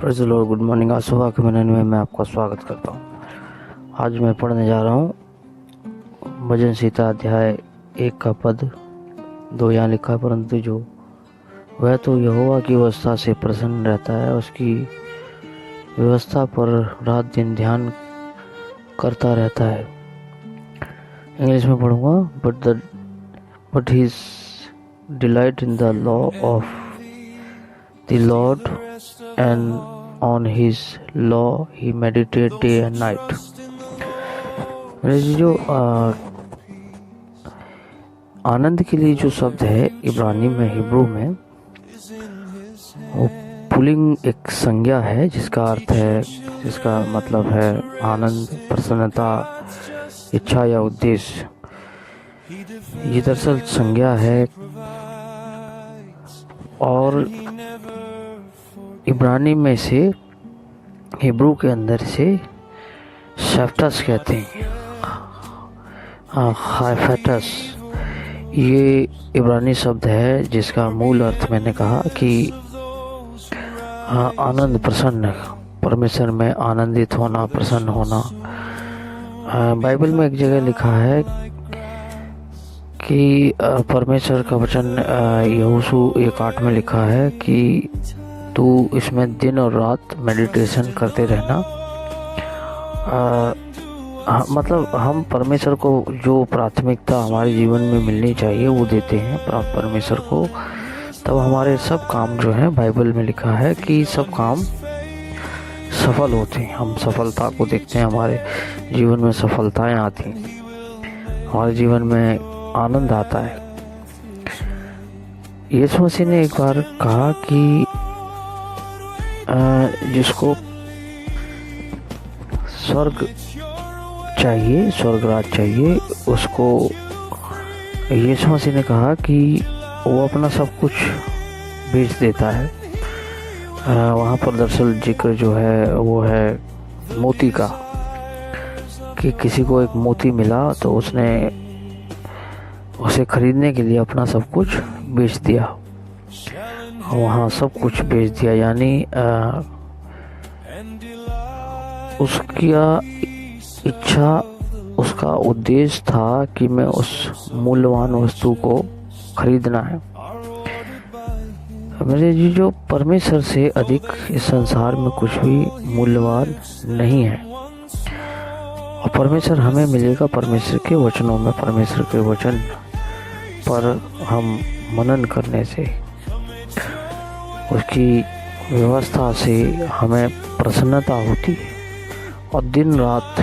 Praise the Lord. Good morning. आज सुबह के मिनट में मैं आपका स्वागत करता हूँ। आज मैं पढ़ने जा रहा हूँ भजन संहिता अध्याय 1 का पद 2। यहाँ लिखा है, परंतु जो वह तो यहोवा की व्यवस्था से प्रसन्न रहता है, उसकी व्यवस्था पर रात दिन ध्यान करता रहता है। इंग्लिश में पढ़ूंगा। But his delight in the law of the Lord and on his law he meditate day and night। मेरे जी जो आनंद के लिए जो शब्द है इब्रानी में, हिब्रू में, वो पुलिंग एक संज्ञा है जिसका मतलब है आनंद, प्रसन्नता, इच्छा या उद्देश्य। ये दरअसल संज्ञा है और इब्रानी में से हिब्रू के अंदर से शेफ्टस कहते हैं, हाइफेटस। ये इब्रानी शब्द है जिसका मूल अर्थ मैंने कहा कि आनंद, प्रसन्न, परमेश्वर में आनंदित होना, प्रसन्न होना। बाइबल में एक जगह लिखा है कि परमेश्वर का वचन यहोशू 1:8 में लिखा है कि तू इसमें दिन और रात मेडिटेशन करते रहना। मतलब हम परमेश्वर को जो प्राथमिकता हमारे जीवन में मिलनी चाहिए वो देते हैं परमेश्वर को, तब हमारे सब काम जो है, बाइबल में लिखा है कि सब काम सफल होते हैं। हम सफलता को देखते हैं, हमारे जीवन में सफलताएं आती हैं, हमारे जीवन में आनंद आता है। यीशु मसीह ने एक बार कहा कि जिसको स्वर्गराज चाहिए, उसको यीशु मसीह ने कहा कि वो अपना सब कुछ बेच देता है। वहाँ पर दरअसल जिक्र जो है वो है मोती का, कि किसी को एक मोती मिला तो उसने उसे खरीदने के लिए अपना सब कुछ बेच दिया। वहाँ सब कुछ बेच दिया, यानी उसकी इच्छा, उसका उद्देश्य था कि मैं उस मूल्यवान वस्तु को खरीदना है। मेरे जी जो परमेश्वर से अधिक इस संसार में कुछ भी मूल्यवान नहीं है, और परमेश्वर हमें मिलेगा परमेश्वर के वचनों में। परमेश्वर के वचन पर हम मनन करने से, उसकी व्यवस्था से हमें प्रसन्नता होती है। और दिन रात,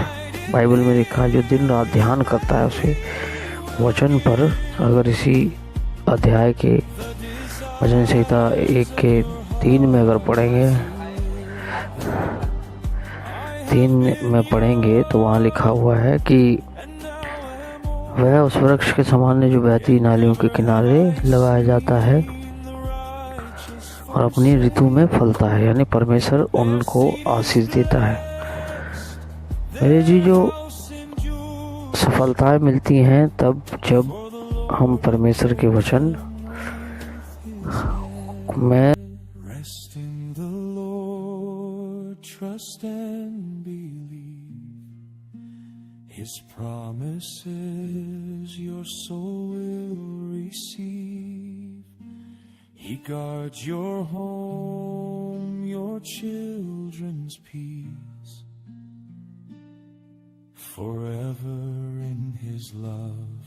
बाइबल में लिखा है, जो दिन रात ध्यान करता है उसे वचन पर। अगर इसी अध्याय के भजन संहिता 1 के 3 में अगर पढ़ेंगे तो वहाँ लिखा हुआ है कि वह उस वृक्ष के समान जो बहती नालियों के किनारे लगाया जाता है और अपनी ऋतु में फलता है, यानी परमेश्वर उनको आशीष देता है। मेरे जी जो सफलताएं मिलती हैं तब जब हम परमेश्वर के वचन में His promises your soul will receive. He guards your home, your children's peace, forever in His love